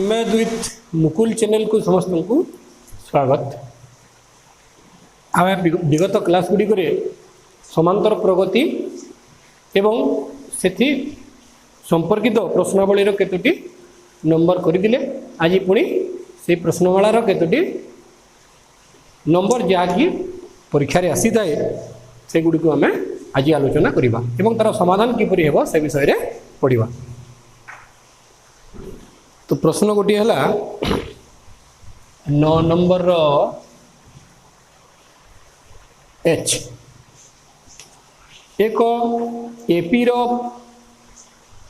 Math with Mukul channel को समस्त को स्वागत। आम विगत क्लास गुड़िक समांतर प्रगति एवं से संपर्कित प्रश्नावलीर केतोटी नंबर करदिले। आज पुणी से प्रश्नमालार केतोटी नंबर जहाँकि परीक्षा रे आसी थाए से गुड़ी को आम आज आलोचना करवा एवं तार समाधान किपरि हेबो से विषय रे पढ़िबा। तो प्रश्न गोटे है 9 नंबर एच एक एपी रो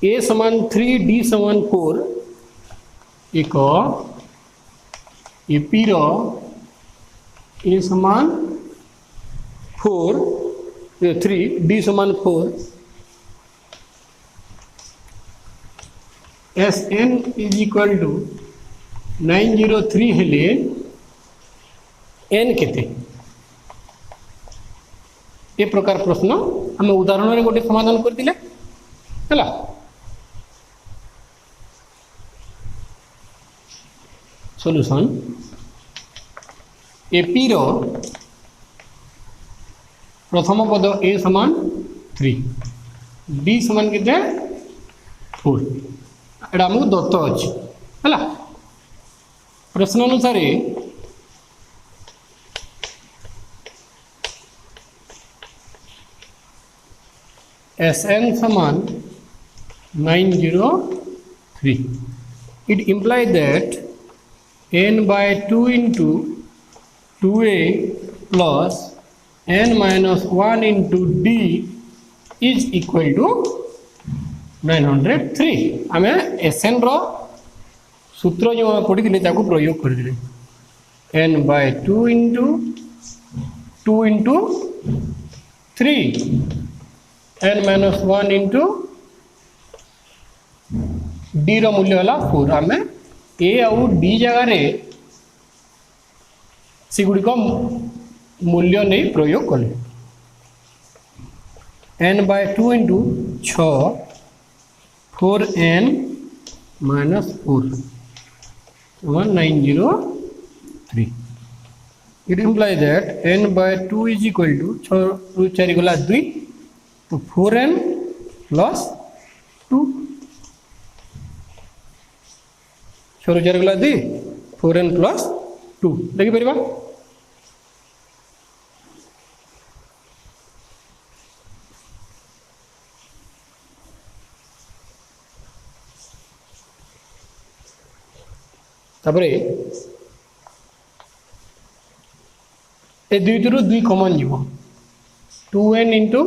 ए समान 3 डी समान 4 एक एपी रो ए समान 4 3 डी समान 4 Sn is equal to 903 हेले n केते ए प्रकार प्रश्न आम उदाहरण रे गोटे समाधान कर दिले हला। सॉल्यूशन एपी रो प्रथम पद a समान 3 d समान केते 4 एटा हमको दत्त अच्छी है। प्रश्न अनुसार Sn समान 903 it imply that n by 2 into 2a plus n minus 1 into d is equal to 903। आम Sn रो सूत्र जो पढ़ी प्रयोग कर दिले n by 2 into 3 n minus 1 into d रो मूल्य है 4। आम a आउ d जगार से गुड़िक मूल्य नहीं प्रयोग कले n by 2 into 6 4n minus 4 903। It implies that n by 2 is equal to 6 4 गला 2 तो 4n plus 2 6 4 गला 2 4n plus 2 देखि परिबा। तापरे ए दुई रु 2 कमन जीव 2n into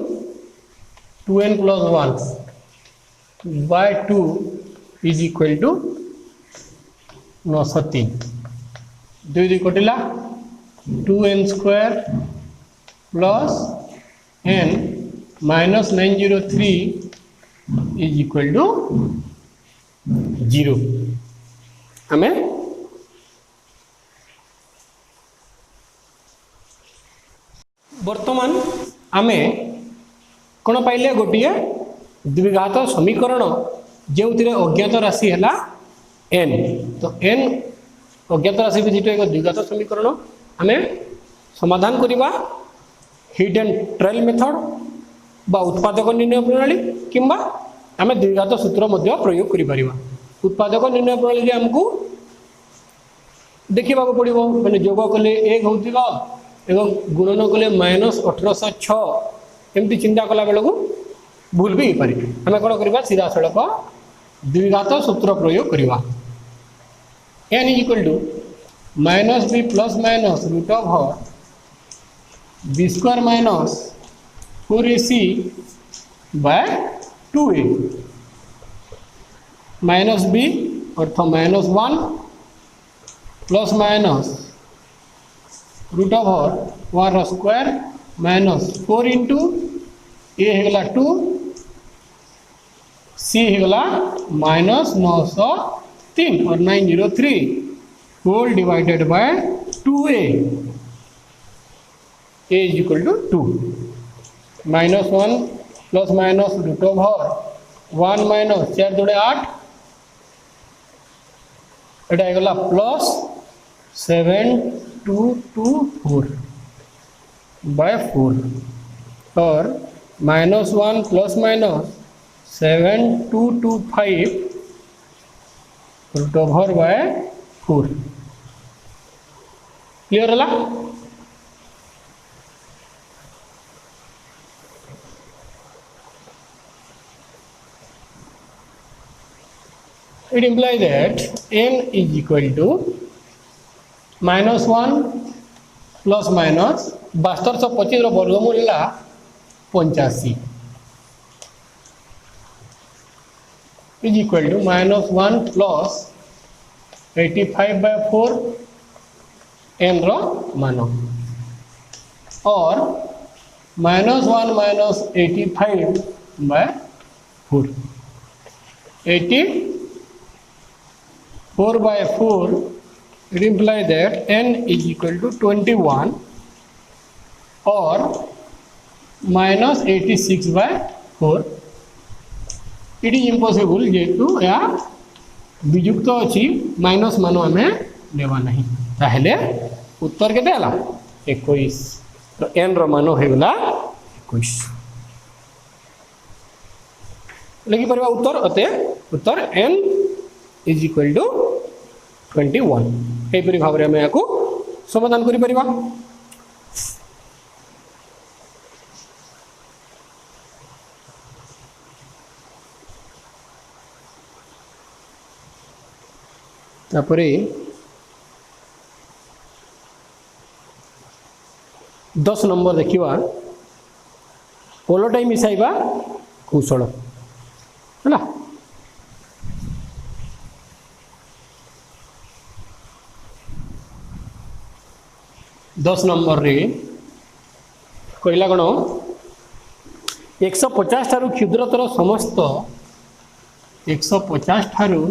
2n plus 1 by 2 is equal to 903 2 कटिला 2n square plus n minus 903 is equal to 0। हमें वर्तमान आमे कौन पाइले गोटे द्विघात समीकरण जो अज्ञात राशि है n। तो n अज्ञात राशि विशिष्ट एक द्विघात समीकरण आमे समाधान करवा हिडन ट्रायल मेथड बा उत्पादक निर्णय प्रणाली किंबा आमे द्विघात सूत्र मध्य प्रयोग करि परिबा। उत्पादक निर्णय प्रणाली आमको देखा पड़ो मैंने जोग कले 1 होगा एवं गुणन कले -1806 एमती चिंता कला बेलू भूल भी हो पारे। आम कौन करवा सीधा सड़क द्विघात सूत्र प्रयोग करवा n is equal to -b plus minus root of b square minus 4ac by 2a minus b अर्थ -1 plus minus root over 1 square minus 4 into A होगा 2 सी होगा -903 और 903 whole divided by 2a is equal to 2 -1 plus minus root over 1 minus 4 2 8 Etah आगला +7224 by 4 और -1 plus minus 7225 √/4 clear है? It implies that n is equal to -1 plus minus 7225 वर्गमूल है 85 is equal to -1 plus 85/4 n रो मान और -1 माइनस 85/4 84/4 it implies that n is equal to 21 और -86/4 it is impossible जेतु या वियुक्त अच्छी माइनस मान आम लेवा नहीं ताहले उत्तर केते हला 21 तो n रो मान होगला 21 लगी परबा उत्तर अते उत्तर n इज इक्वल टू 21 एपरी भाव में या समाधान करि परिबा। तापरे 10 नंबर देखिवा ओलटाई मिसाइबा कौशल है 10 नंबर रे कहला कौन 150 ठारू क्षुद्रतर समस्त 150 ठारू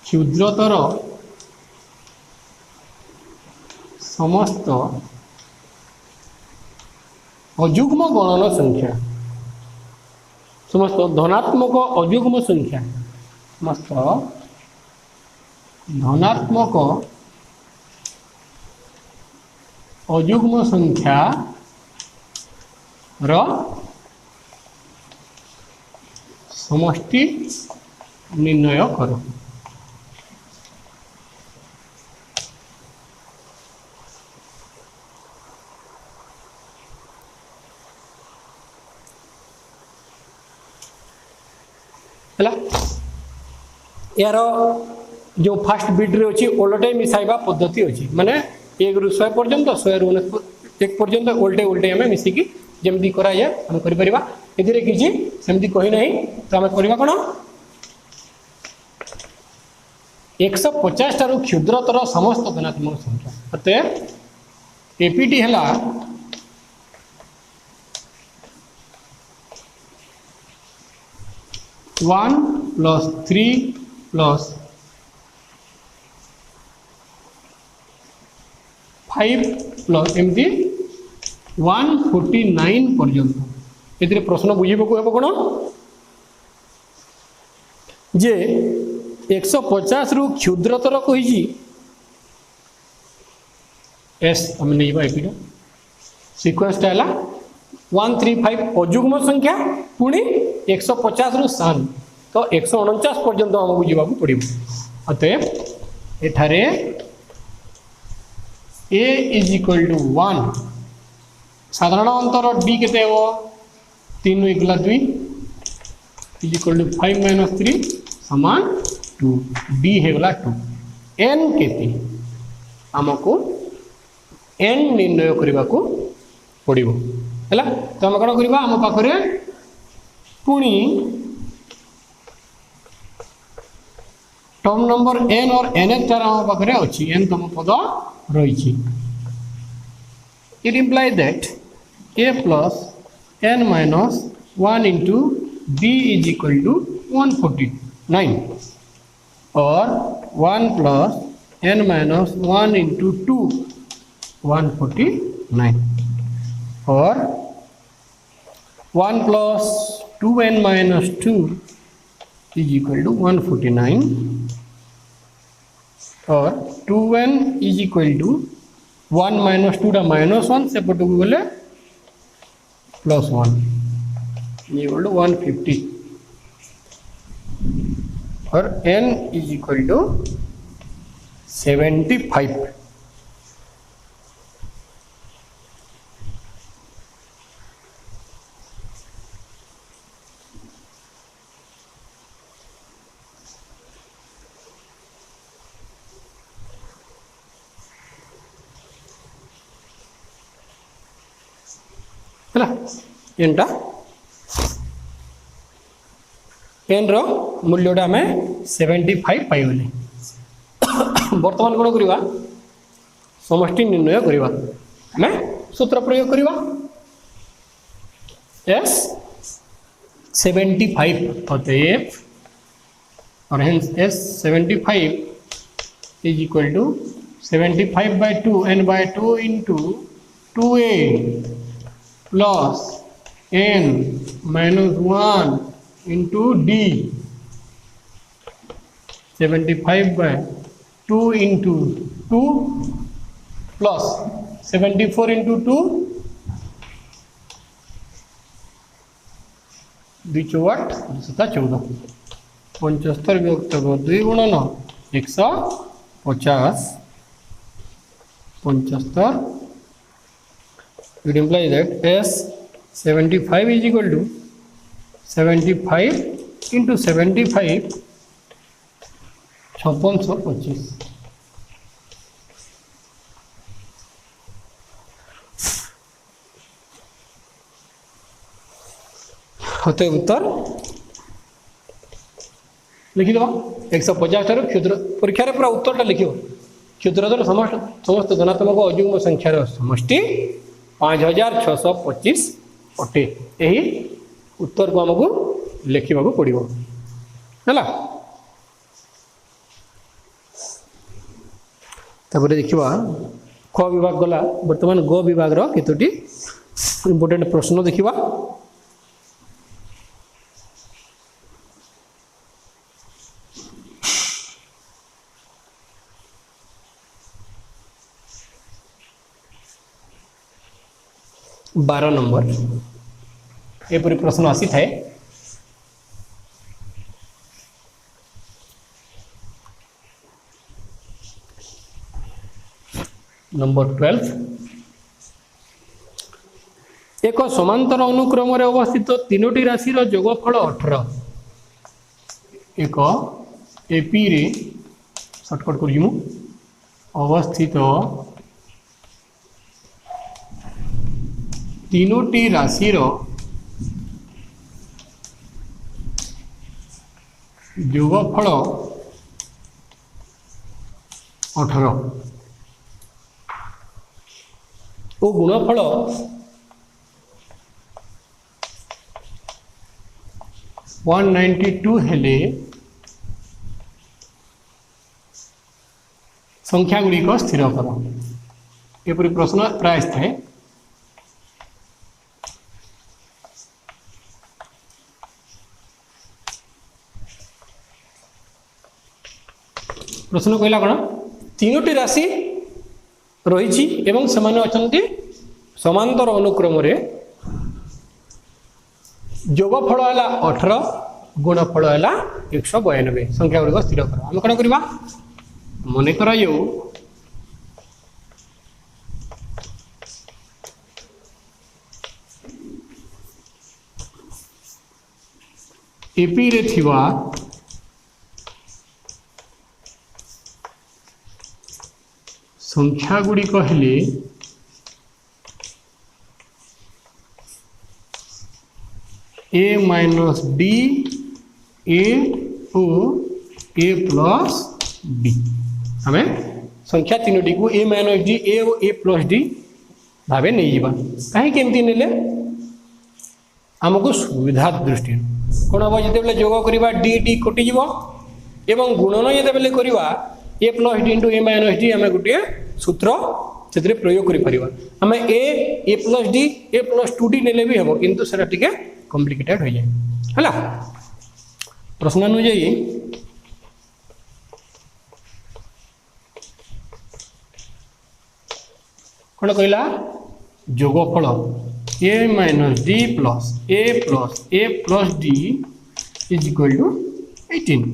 क्षुद्रतर समस्त अयुग्म गणन संख्या समस्त धनात्मक अयुग्म संख्या समस्त धनात्मक अयुग्म संख्या रो समष्टि निर्णय करो। यार जो फास्ट बिट रे अच्छी ओलटे मिसाइबा पद्धति अच्छी माने 1 रु 100 पर्यंत 100 रु 1 पर्यंत उल्टे उल्टे आम मिसिकी जमी कराए आम कर किसी सेमती कही ना तो आम करवा कौन 150 ठारू क्षुद्रतर समस्त धनात्मक संख्या अतः एपीटी है 1 + 3 + 5 प्लस एमती 149 पर्यंत ये प्रश्न बुझे कौन जे 150 रु क्षुद्रतर कही एस आम नहीं एपीटा सिक्वेन्सटा है 135 अयुग्म संख्या पुणी 150 रु 7 तो 149 पर्यंत आमको जावाक पड़ो अतएव एठारे a इज इक्वल टू 1 साधारण अंतर d केते हो 3 × 2 इज इक्वल टू 5 - 3 समान 2 d हेगला 2 n केते आमको n निर्णय करबा को पड़िबो हैला तो हम कोन करबा हम पाखरे पुणी टर्म नंबर n और n तार हम पाखरे अछि n तम पद रही it implies that a plus n minus 1 into b is equal to 149 और 1 प्लस n माइनस 1 इंटू 2 149 और 1 plus 2n minus 2 is equal to 149 और 2n is equal to 1 minus 2 -1 से पटू गले +1 इक्वल टू 150 और n इज इक्वल टू 75। है एनटा N रो मूल्यटा आम 75 पाइगले। बर्तमान कौन करवा समष्टि निर्णय करवा आम सूत्र प्रयोग करवा एस 75 अतएव और hence S 75 is equal to 75/2 n/2 into 2a plus n -1 into d 75/2 into 2 plus 74 into 2 2 चौवाट 14 75 विभक्त 2 गुणन 150 75। It implies that S 75 is equal to 75 into 75 5625। होते उत्तर लिखिद 150 क्षुद्र परीक्षा पूरा उत्तरटा लिख क्षुद्रतर समस्त धनात्मक अयुग्म संख्यार समष्टि 5625 अटे। यही उत्तर को आमको लिखा पड़ो है। तापर देखा ख विभाग गला बर्तमान ग विभाग केतोटी इम्पोर्टेंट प्रश्न देखा। बारह नंबर एपरी प्रश्न आसी थाए नंबर 12 एक समांतर अनुक्रम रे अवस्थित तीनोटी राशि जोगफल 18 एक एपी रे शॉर्टकट कर अवस्थित तीनोटी राशि जोगफल 18 और गुणफल 192 हेले संख्या गुड़िक स्थिर कर एपरी प्रश्न प्राय थाए। प्रश्न कहला कौन तीनोटी राशि रही एवं सेमाने अछंती समांतर अनुक्रम रे जोगफल है 18 गुणफल है 192 संख्या गुड़िक स्थिर कर आम कौन करवा मन कर एपी रे थिवा संख्या गुड़िक हेले ए माइनस डी ए ओ ए प्लस डी आम संख्या तीनोटी को ए माइनस डी ए और ए प्लस डी भाव नहीं जावा कहीं ने आमको सुविधा दृष्टि कौन हम जिते जोग करवा डी डी कटिज एवं गुणन जिते करवा a plus d into a minus d आम गोटे सूत्र से प्रयोग कर आम a plus d a plus 2 d ने भी हम किंतु सेटा टिके कॉम्प्लिकेटेड हो जाए है। प्रश्नानुजाई कौन कहला जोगफल a minus d plus a plus d is equal to 18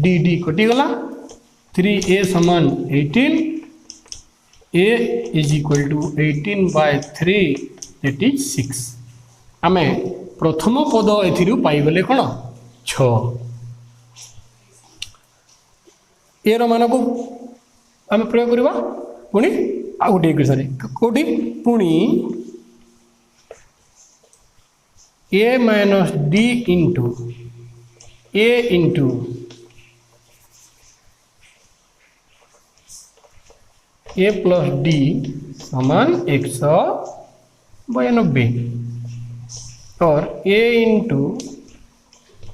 d d कटिगला 3a समान 18 a is equal to 18 by 3 that is 6 आम प्रथम पद ए पाईगले कौन 6 ए मान को आम प्रयोग करवा पुणी आ गोटे सॉरी कौटी पुणी ए माइनस डी इंटू ए इंटू ए प्लस डी समान 192 और ए into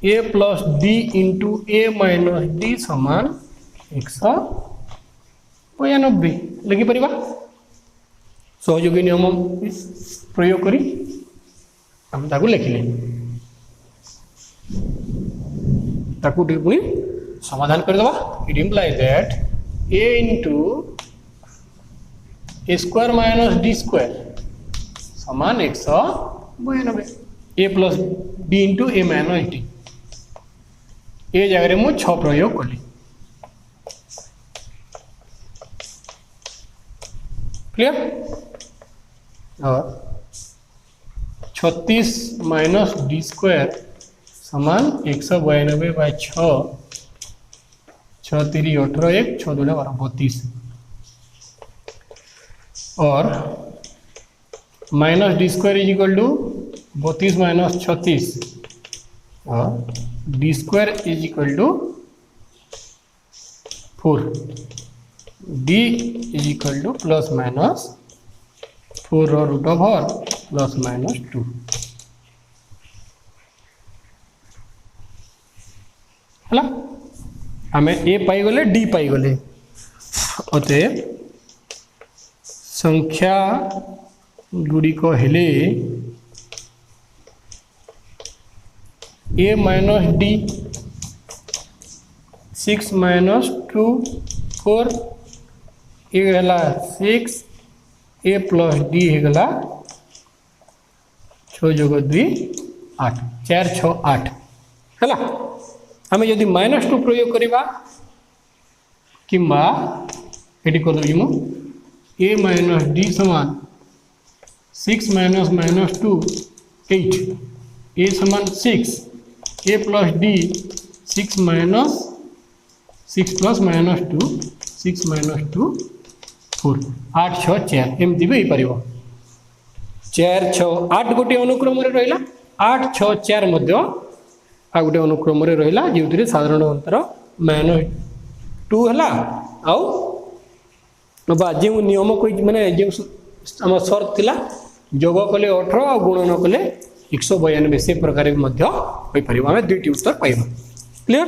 A plus d into a minus D समान 192 लिखिपर सहयोगी नियम प्रयोग करी हम ताकू लिखिले ताकू पुणी समाधान करदे it implies that a into a square minus D square समान 192 a plus d into a minus d a जगह मु 6 प्रयोग कली क्लियर और 36 माइनस डी स्क्वायर समान 192 बाय 6 6 3 18 1 6 2 12 32 और minus D square is equal to 32 minus 36 और D square is equal to 4 D is equal to plus minus 4 root over plus minus 2 है आम ए पाईगले डी पाईगले अतः संख्या गुड़िक हेले ए माइनस डी 6 माइनस 2 4 ए गला 6 ए प्लस डी होगला 6 जोग 2 8 4 6 8 है आम जदि -2 प्रयोग करवा कि ये करदे मु ए माइनस डी समान 6 माइनस माइनस 2 8 ए समान 6 a plus d 6 minus 6 plus minus 2 6 minus 2 4 8 6 4 एमती भी हो पार 4 6 8 गोटे अनुक्रम रहा 8 6 4 आ गोटे अनुक्रम रहा जो साधारण अंतर -2 है जो नियम कोई माने जो आम सर्त थिला जोग कले 18 आ गुणन कले 192 से प्रकार आम दुईटी उत्तर पाइबा क्लियर।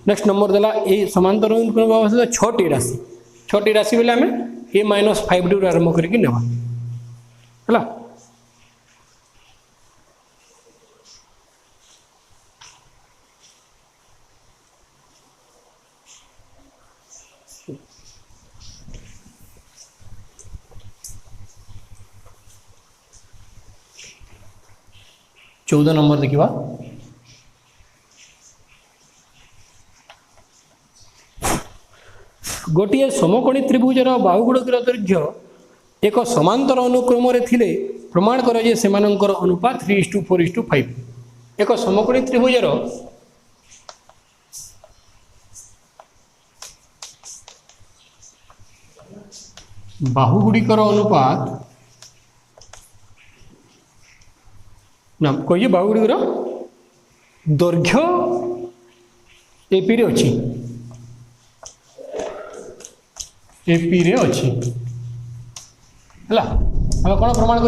नेक्स्ट नंबर देला ए समांतर अनुक्रम व्यवस्था 6टी राशि बेले आम ए -5 डी आरंभ करके नेबा हला 14 नंबर देखिवा गोटे समकोणी त्रिभुजर बाहुगुड़िकर दैर्घ्य एक समांतर अनुक्रम थिले प्रमाण कर जे सेमानंकर अनुपात 3:4:5 एक समकोणी त्रिभुजर बाहुगुड़िकर अनुपात ना कहिए बाहुगुड़िकर दैर्घ्य एपी रे अछि एपी रे अछि हला हम कोन प्रमाण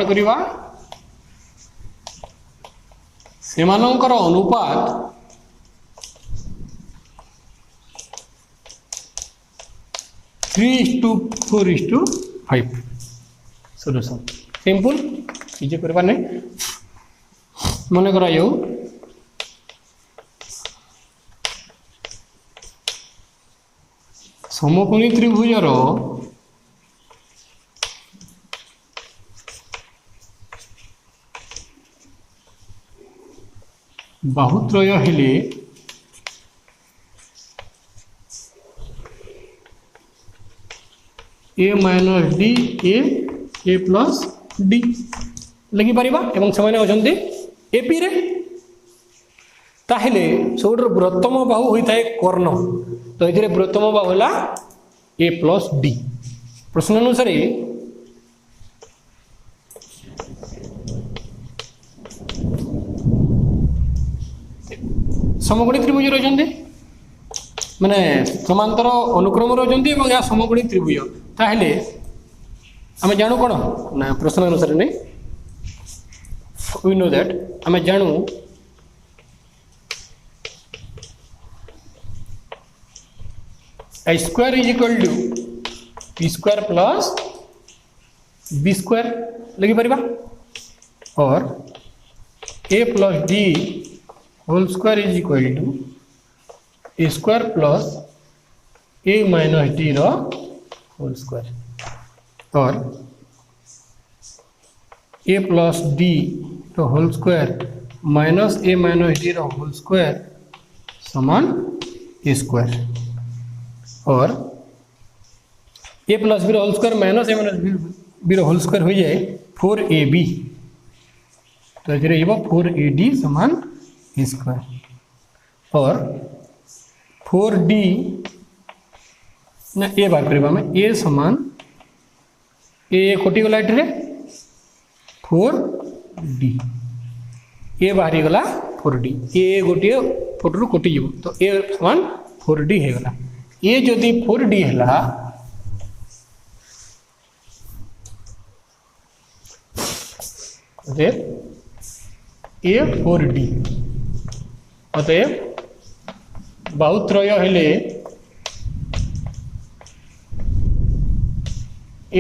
करिवा सेमानंकर अनुपात 3:4:5 सॉल्यूशन सिंपल किजे करबा नै मन करा जाऊ समकोणी त्रिभुजर बाहुत्रय हेले a minus d a plus d लगी पारिबा एवं से माने अछंती एपी रे ताहेले सबुठर बृहत्तम बाहु होइथाय कर्ण तो एथिरे बृहत्तम बाहु होला ए प्लस डी प्रश्न अनुसार समकोणी त्रिभुज रहिछन्ते माने समांतर अनुक्रम रहिछन्ते एवं या समकोणी त्रिभुज ताहेले आमे जानू कोन ना प्रश्न अनुसार नै वी नो दैट आमे जानू a square is equal to p square plus b square लगी परिबा और a plus d whole square is equal to a square plus a minus d रो whole square और a plus d रो whole square minus a minus d रो whole square समान a square और a plus B whole square minus A minus B whole square हो जाए 4ab तो ये 4ad समान a स्क्वायर और 4d ना ए बार करिबा में a समान a कोटी गला एठरे 4d a बाहरी गला 4d a गोटी फोटो कोटी जीव तो a समान 4d हे गला ये जदि 4d है ए 4d अतएव बाहुत्रय हेले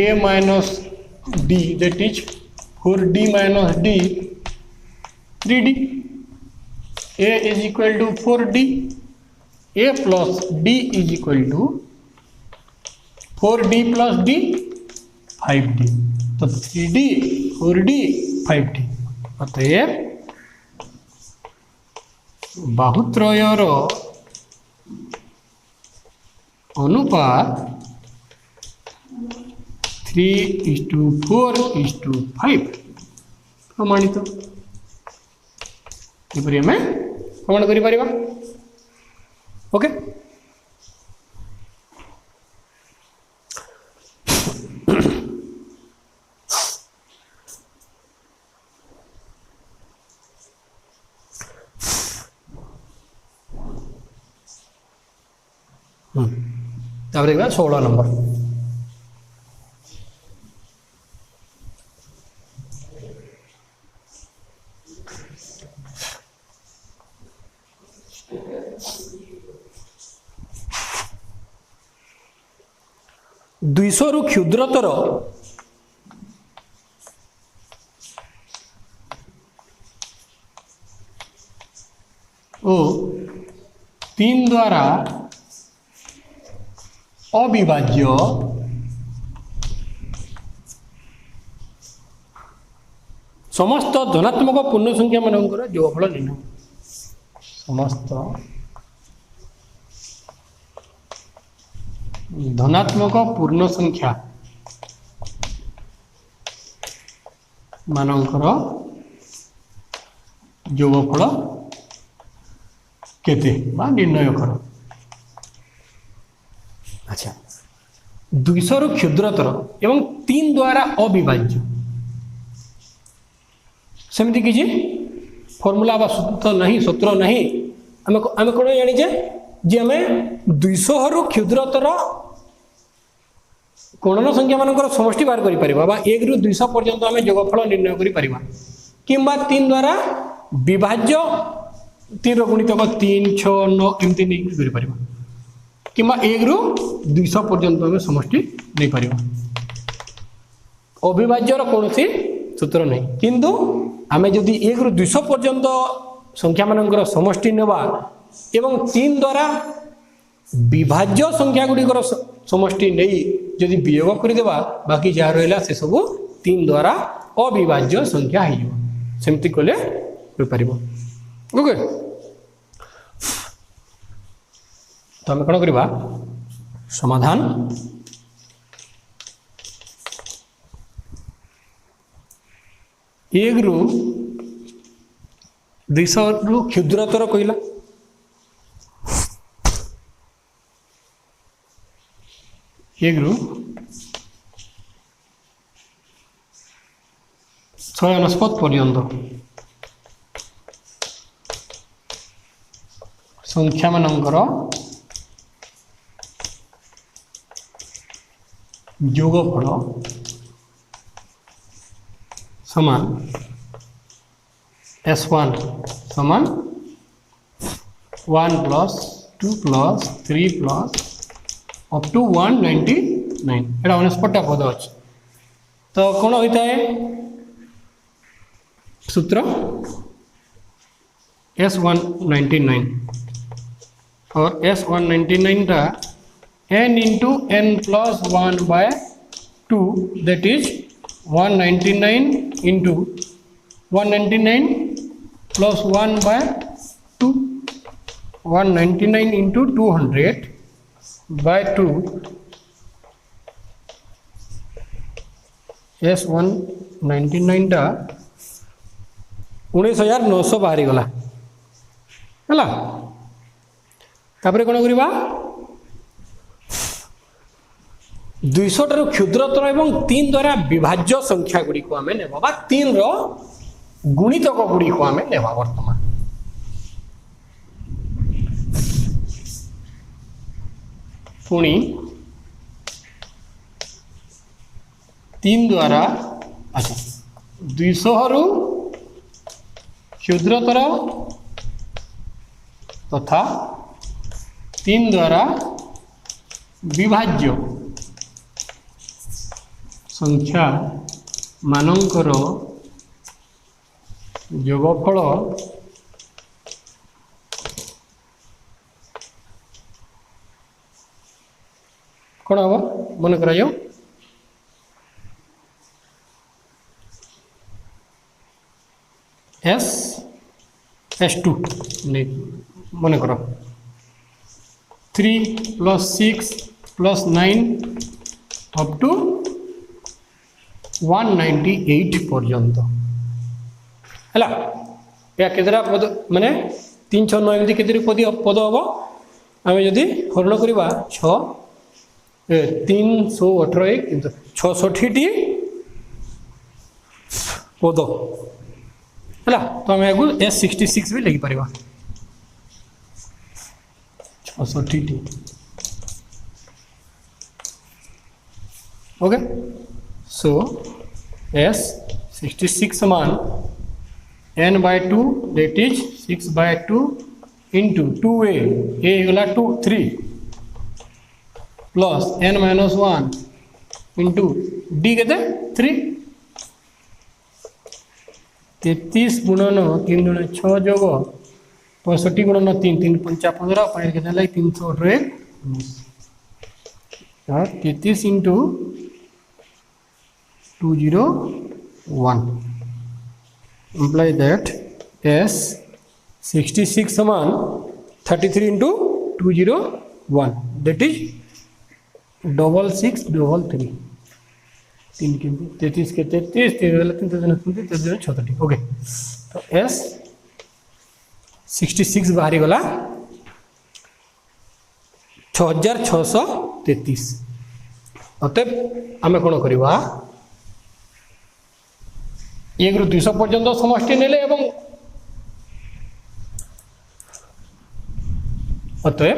a माइनस d that is 4d minus d 3d a is equal to 4d a plus d is equal to 4d plus d 5d तो 3d 4d 5d अतएव बाहुत्रयर अनुपात 3:4:5 प्रमाणित किपरि हमें प्रमाण करि परिबा ओके तापर 16 नंबर द्विशरु क्षुद्रतर ओ 3 द्वारा अविभाज्य समस्त धनात्मक पूर्ण संख्या मानकर जोगफल निर्णय समस्त धनात्मक पूर्ण संख्या मानकर जोगफल केते बा निर्णय कर अच्छा 200 रु क्षुद्रतर एवं 3 द्वारा अविभाज्य सेमती किछि फॉर्मूला बा सूत्र नहीं आमे कोन जानिजे जे आमे 200 रु क्षुद्रतर कोणन संख्या मानकर समष्टि बाहर करि परिबा बा 1 रु 200 पर्यंत आमे जोगफल निर्णय करि परिबा किंबा 3 द्वारा विभाज्य 3 रो गुणितक 3 6 9 एमती नहीं करि परिबा कि 1 रु 200 पर्यंत आम समष्टि नहीं पार अविभाज्यर कौन सूत्र नहीं किंतु आम जदि 1 रु 200 पर्यंत संख्या मानकर समष्टि नेबा एवं 3 द्वारा विभाज्य संख्या गुड़िकर समष्टि नहीं जदि वियोग करदेवा बाकी जहाँ रहा से सब 3 द्वारा अविभाज्य संख्या होमती कले पार ओके। तो आम कौन करवा समाधान एक रु 200 रु क्षुद्रतर कहला एक रु 149 पर्यंत संख्या मानकर योगफल समान S1 समान 1 + 2 + 3 + अप टू 199 एटा 49 पद अच्छे। तो कौन होता है सूत्र S199 और S199 टा n into n + 1/2 that is 199 into 199 + 1/2 199 into 200/2 S199 टा 19,900 बाहरी गला है तापर कौन करवा 200 ठार क्षुद्रतर एवं 3 द्वारा विभाज्य संख्या गुड़ी को आम नेबा 3 रो गुणितक गुड़ी को आम नेबा वर्तमान पुणी 3 द्वारा अच्छा 200 रु क्षुद्रतर तथा 3 द्वारा विभाज्य संख्या मानकर योगफल कौन हम मन कर S2 नहीं मन कर 3 + 6 + 9 अप टू 198 पर्यंत है या केतरा पद माने 3 6 9 एमती केतरी पद हम आम जदि हरण करवा 6 318 66 पद है तो आम आगे S66 भी लिखिपर 66 ओके। सो S66 समान n/2 that is 6/2 into 2a गला 2 3 प्लस n - 1 इंटू d के 3 33 गुणन 3 गुण 6 जोग 65 गुणन 3 3 5 15 5 के 318 33 इंटू 201 imply that S66 समान 33 इंटू 201 that is 6633 3 के 33 के 33 3 36 ओके। तो S66 बाहरी गला 6633 अतएव आम कौन करवा 1 रु 200 पर्यंत समष्टि नेले एवं अतएव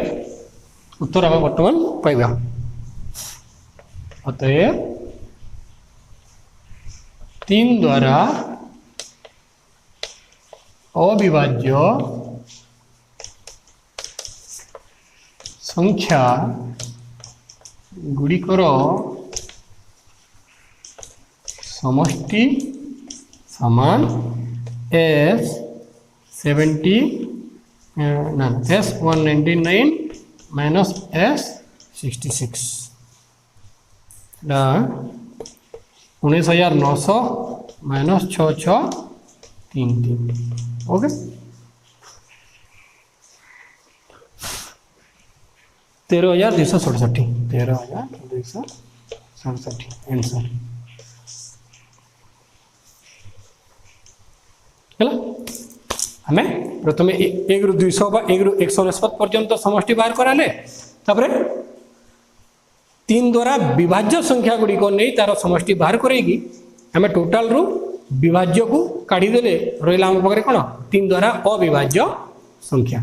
उत्तर आम बर्तमान पाइबा अतएव 3 द्वारा अविभाज्य संख्या गुड़िकर समष्टि समान S70 ना S199 minus S66 19,900 minus 6633 okay. 13,267 answer है। आम प्रथम 1 रु 200 बा 1 रु 199 पर्यंत समष्टि बाहर कराले तापरे 3 द्वारा विभाज्य संख्या गुड़ी को नहीं तार समष्टि बाहर करेगी आम टोटाल रु विभाज्य को काढ़ी देले रहिला हम पाखरे कोन 3 द्वारा अविभाज्य संख्या।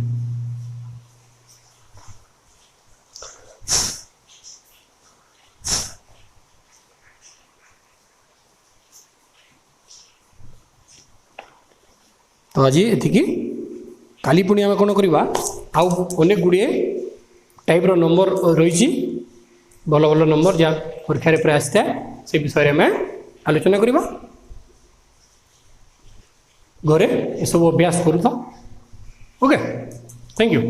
तो आज ये काली पुणी आम कौन करवा आउ अनेक गुड़िए टाइप रो नंबर रही भल भल नंबर जहाँ परीक्षा प्राय आसता है से विषय में आलोचना करवा घरे ये सब अभ्यास करूँ। Okay thank you.